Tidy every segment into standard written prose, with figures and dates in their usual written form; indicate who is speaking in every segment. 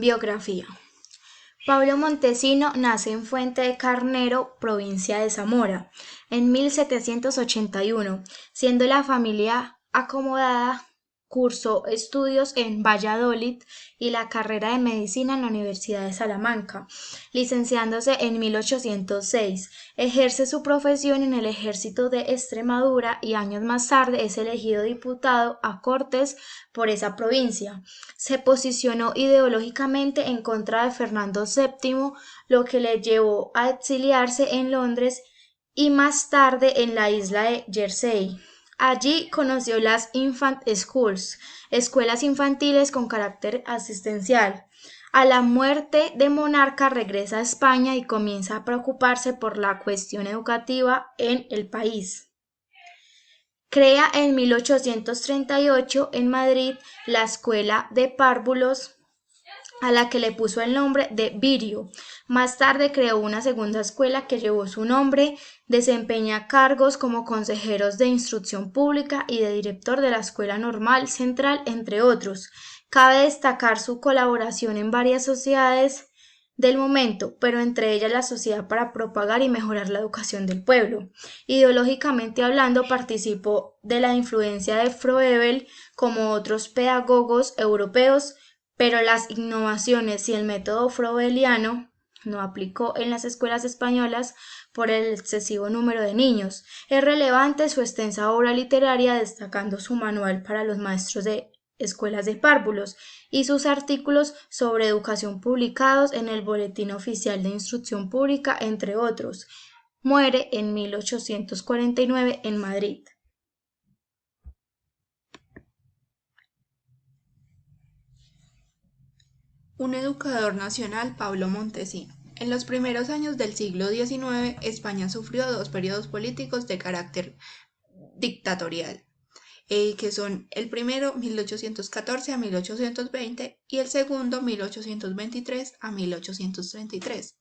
Speaker 1: Biografía. Pablo Montesino nace en Fuente de Carnero, provincia de Zamora, en 1781, siendo la familia acomodada. Cursó estudios en Valladolid y la carrera de medicina en la Universidad de Salamanca, licenciándose en 1806. Ejerce su profesión en el ejército de Extremadura y años más tarde es elegido diputado a Cortes por esa provincia. Se posicionó ideológicamente en contra de Fernando VII, lo que le llevó a exiliarse en Londres y más tarde en la isla de Jersey. Allí conoció las Infant Schools, escuelas infantiles con carácter asistencial. A la muerte de Monarca regresa a España y comienza a preocuparse por la cuestión educativa en el país. Crea en 1838 en Madrid la Escuela de Párvulos, a la que le puso el nombre de Virio. Más tarde creó una segunda escuela que llevó su nombre, desempeña cargos como consejeros de instrucción pública y de director de la Escuela Normal Central, entre otros. Cabe destacar su colaboración en varias sociedades del momento, pero entre ellas la Sociedad para propagar y mejorar la educación del pueblo. Ideológicamente hablando, participó de la influencia de Froebel como otros pedagogos europeos, pero las innovaciones y el método froebeliano no aplicó en las escuelas españolas por el excesivo número de niños. Es relevante su extensa obra literaria, destacando su manual para los maestros de escuelas de párvulos y sus artículos sobre educación publicados en el Boletín Oficial de Instrucción Pública, entre otros. Muere en 1849 en Madrid.
Speaker 2: Un educador nacional, Pablo Montesino. En los primeros años del siglo XIX, España sufrió dos periodos políticos de carácter dictatorial, que son el primero 1814 a 1820 y el segundo 1823 a 1833,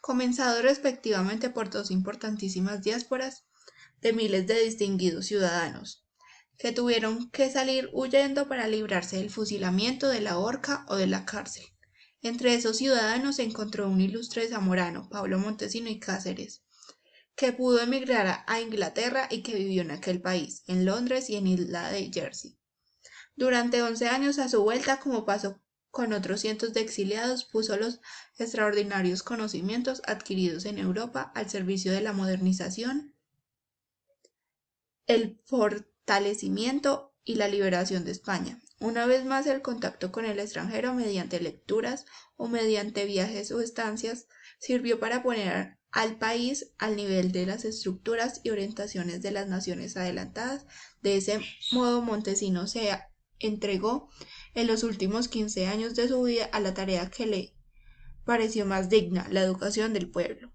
Speaker 2: comenzados respectivamente por dos importantísimas diásporas de miles de distinguidos ciudadanos, que tuvieron que salir huyendo para librarse del fusilamiento, de la horca o de la cárcel. Entre esos ciudadanos se encontró un ilustre zamorano, Pablo Montesino y Cáceres, que pudo emigrar a Inglaterra y que vivió en aquel país, en Londres y en Isla de Jersey. Durante 11 años a su vuelta, como pasó con otros cientos de exiliados, puso los extraordinarios conocimientos adquiridos en Europa al servicio de la modernización, el fortalecimiento y la liberación de España. Una vez más, el contacto con el extranjero mediante lecturas o mediante viajes o estancias sirvió para poner al país al nivel de las estructuras y orientaciones de las naciones adelantadas. De ese modo, Montesino se entregó en los últimos 15 años de su vida a la tarea que le pareció más digna, la educación del pueblo.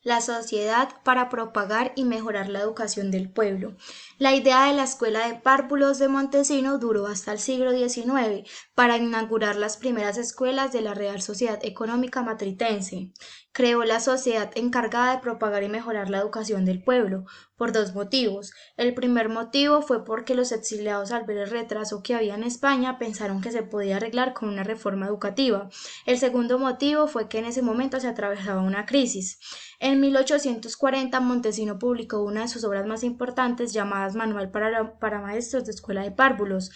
Speaker 1: La Sociedad para propagar y mejorar la educación del pueblo. La idea de la Escuela de Párvulos de Montesino duró hasta el siglo XIX para inaugurar las primeras escuelas de la Real Sociedad Económica Matritense. Creó la sociedad encargada de propagar y mejorar la educación del pueblo por dos motivos. El primer motivo fue porque los exiliados, al ver el retraso que había en España, pensaron que se podía arreglar con una reforma educativa. El segundo motivo fue que en ese momento se atravesaba una crisis. En 1840 Montesino publicó una de sus obras más importantes llamada Manual para maestros de escuela de párvulos.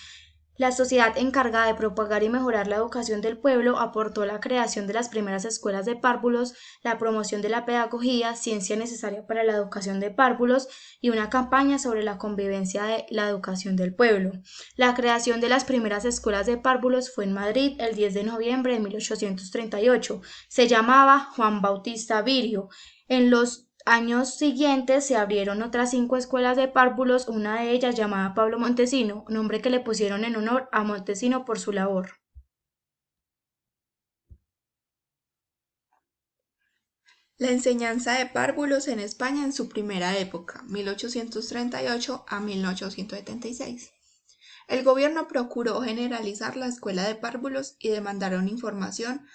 Speaker 1: La sociedad encargada de propagar y mejorar la educación del pueblo aportó la creación de las primeras escuelas de párvulos, la promoción de la pedagogía, ciencia necesaria para la educación de párvulos y una campaña sobre la convivencia de la educación del pueblo. La creación de las primeras escuelas de párvulos fue en Madrid el 10 de noviembre de 1838. Se llamaba Juan Bautista Virio. En los años siguientes se abrieron otras 5 escuelas de párvulos, una de ellas llamada Pablo Montesino, nombre que le pusieron en honor a Montesino por su labor.
Speaker 2: La enseñanza de párvulos en España en su primera época, 1838 a 1876. El gobierno procuró generalizar la escuela de párvulos y demandaron información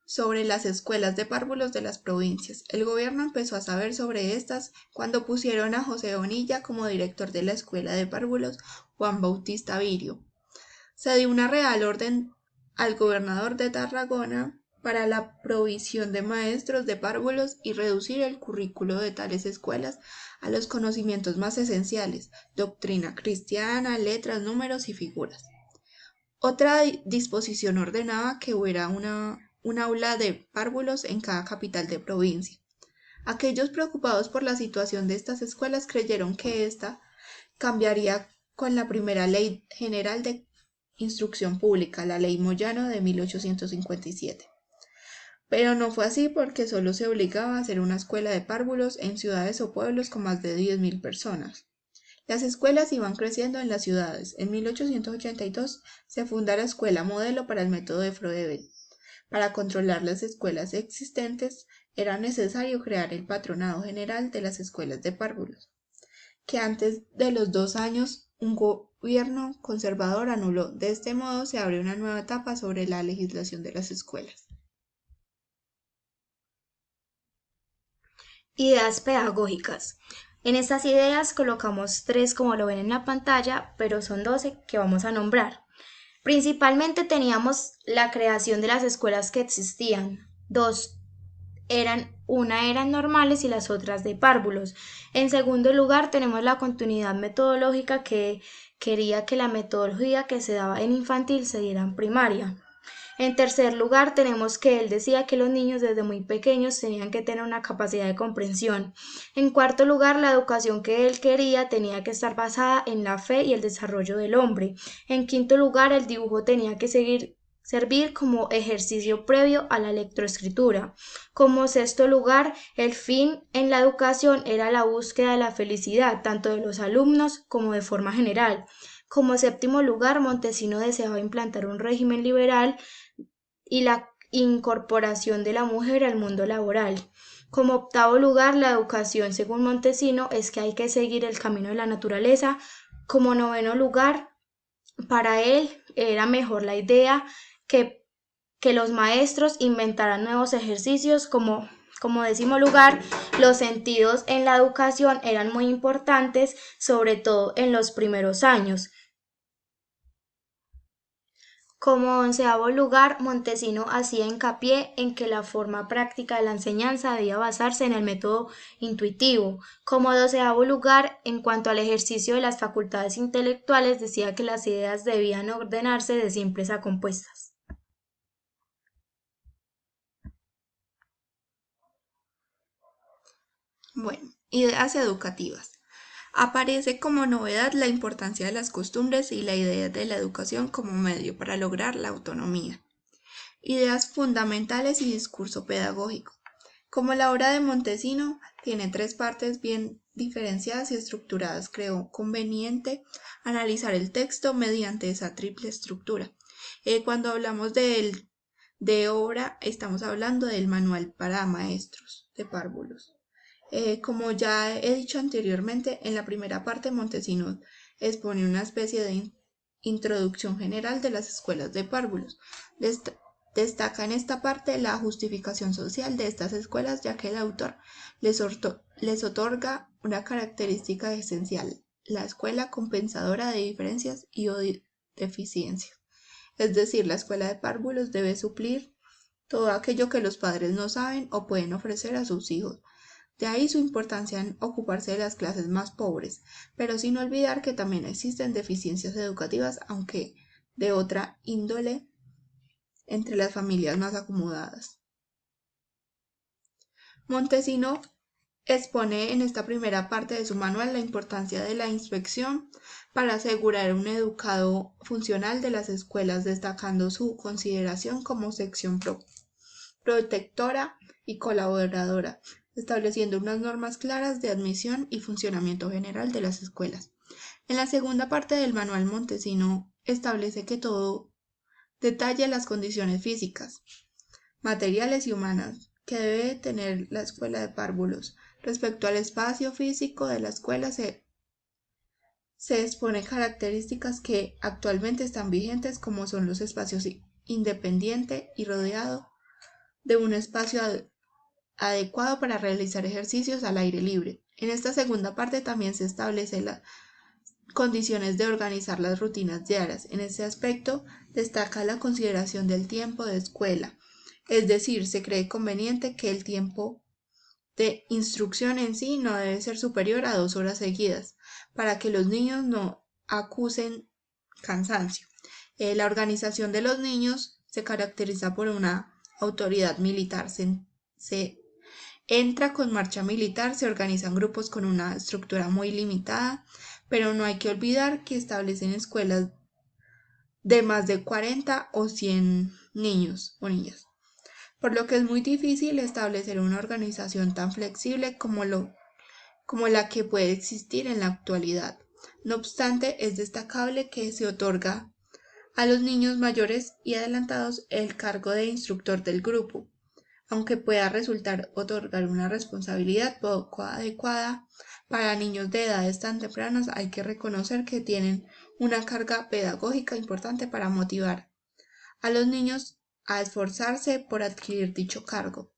Speaker 2: sobre las escuelas de párvulos de las provincias. El gobierno empezó a saber sobre estas cuando pusieron a José Bonilla como director de la escuela de párvulos Juan Bautista Virio. Se dio una real orden al gobernador de Tarragona para la provisión de maestros de párvulos y reducir el currículo de tales escuelas a los conocimientos más esenciales, doctrina cristiana, letras, números y figuras. Otra disposición ordenaba que hubiera un aula de párvulos en cada capital de provincia. Aquellos preocupados por la situación de estas escuelas creyeron que ésta cambiaría con la primera Ley General de Instrucción Pública, la Ley Moyano de 1857. Pero no fue así porque solo se obligaba a hacer una escuela de párvulos en ciudades o pueblos con más de 10.000 personas. Las escuelas iban creciendo en las ciudades. En 1882 se funda la Escuela Modelo para el método de Froebel. Para controlar las escuelas existentes era necesario crear el Patronado General de las Escuelas de Párvulos, que antes de los 2 años un gobierno conservador anuló. De este modo se abre una nueva etapa sobre la legislación de las escuelas.
Speaker 1: Ideas pedagógicas. En estas ideas colocamos 3 como lo ven en la pantalla, pero son 12 que vamos a nombrar. Principalmente teníamos la creación de las escuelas que existían. Una eran normales y las otras de párvulos. En segundo lugar, tenemos la continuidad metodológica que quería que la metodología que se daba en infantil se diera en primaria. En tercer lugar, tenemos que él decía que los niños desde muy pequeños tenían que tener una capacidad de comprensión. En cuarto lugar, la educación que él quería tenía que estar basada en la fe y el desarrollo del hombre. En quinto lugar, el dibujo tenía que servir como ejercicio previo a la lectoescritura. Como sexto lugar, el fin en la educación era la búsqueda de la felicidad, tanto de los alumnos como de forma general. Como séptimo lugar, Montesino deseaba implantar un régimen liberal y la incorporación de la mujer al mundo laboral. Como octavo lugar, la educación, según Montesino, es que hay que seguir el camino de la naturaleza. Como noveno lugar, para él era mejor la idea que los maestros inventaran nuevos ejercicios. Como décimo lugar, los sentidos en la educación eran muy importantes, sobre todo en los primeros años. Como onceavo lugar, Montesino hacía hincapié en que la forma práctica de la enseñanza debía basarse en el método intuitivo. Como doceavo lugar, en cuanto al ejercicio de las facultades intelectuales, decía que las ideas debían ordenarse de simples a compuestas.
Speaker 2: Bueno, ideas educativas. Aparece como novedad la importancia de las costumbres y la idea de la educación como medio para lograr la autonomía. Ideas fundamentales y discurso pedagógico. Como la obra de Montesino tiene 3 partes bien diferenciadas y estructuradas, creo conveniente analizar el texto mediante esa triple estructura. Cuando hablamos de obra, estamos hablando del manual para maestros de párvulos. Como ya he dicho anteriormente, en la primera parte Montesino expone una especie de introducción general de las escuelas de párvulos. Destaca en esta parte la justificación social de estas escuelas, ya que el autor les otorga una característica esencial, la escuela compensadora de diferencias y o deficiencias. Es decir, la escuela de párvulos debe suplir todo aquello que los padres no saben o pueden ofrecer a sus hijos. De ahí su importancia en ocuparse de las clases más pobres, pero sin olvidar que también existen deficiencias educativas, aunque de otra índole, entre las familias más acomodadas. Montesino expone en esta primera parte de su manual la importancia de la inspección para asegurar un educado funcional de las escuelas, destacando su consideración como sección protectora y colaboradora, estableciendo unas normas claras de admisión y funcionamiento general de las escuelas. En la segunda parte del manual, Montesino establece que todo detalla las condiciones físicas, materiales y humanas que debe tener la escuela de párvulos. Respecto al espacio físico de la escuela se exponen características que actualmente están vigentes, como son los espacios independiente y rodeado de un espacio adecuado para realizar ejercicios al aire libre. En esta segunda parte también se establece condiciones de organizar las rutinas diarias. En este aspecto destaca la consideración del tiempo de escuela, es decir, se cree conveniente que el tiempo de instrucción en sí no debe ser superior a 2 horas seguidas, para que los niños no acusen cansancio. La organización de los niños se caracteriza por una autoridad militar. Se entra con marcha militar, se organizan grupos con una estructura muy limitada, pero no hay que olvidar que establecen escuelas de más de 40 o 100 niños o niñas, por lo que es muy difícil establecer una organización tan flexible como la que puede existir en la actualidad. No obstante, es destacable que se otorga a los niños mayores y adelantados el cargo de instructor del grupo, aunque pueda resultar otorgar una responsabilidad poco adecuada para niños de edades tan tempranas, hay que reconocer que tienen una carga pedagógica importante para motivar a los niños a esforzarse por adquirir dicho cargo.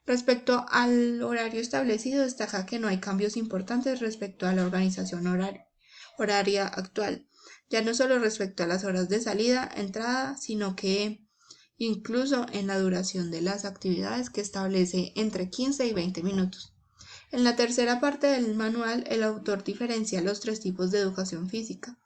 Speaker 2: Respecto al horario establecido, destaca que no hay cambios importantes respecto a la organización horaria actual, ya no solo respecto a las horas de salida, entrada, sino que incluso en la duración de las actividades, que establece entre 15 y 20 minutos. En la tercera parte del manual, el autor diferencia los 3 tipos de educación física: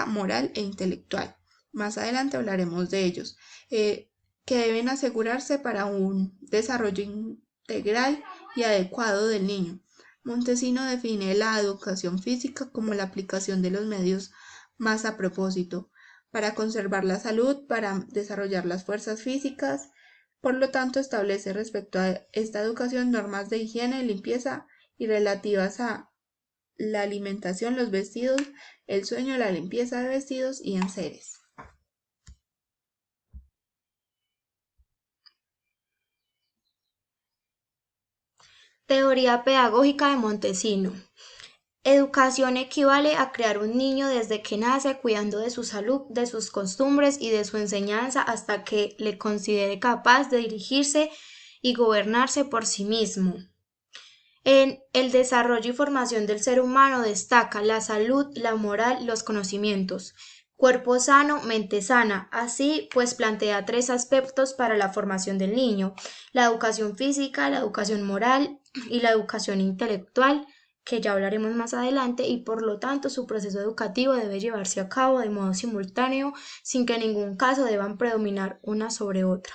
Speaker 2: moral e intelectual. Más adelante hablaremos de ellos, que deben asegurarse para un desarrollo integral y adecuado del niño. Montesino define la educación física como la aplicación de los medios más a propósito, para conservar la salud, para desarrollar las fuerzas físicas. Por lo tanto, establece respecto a esta educación normas de higiene, limpieza y relativas a la alimentación, los vestidos, el sueño, la limpieza de vestidos y enseres.
Speaker 1: Teoría pedagógica de Montesino. Educación equivale a crear un niño desde que nace cuidando de su salud, de sus costumbres y de su enseñanza hasta que le considere capaz de dirigirse y gobernarse por sí mismo. En el desarrollo y formación del ser humano destaca la salud, la moral, los conocimientos. Cuerpo sano, mente sana. Así, pues plantea 3 aspectos para la formación del niño: la educación física, la educación moral y la educación intelectual, que ya hablaremos más adelante, y por lo tanto su proceso educativo debe llevarse a cabo de modo simultáneo, sin que en ningún caso deban predominar una sobre otra.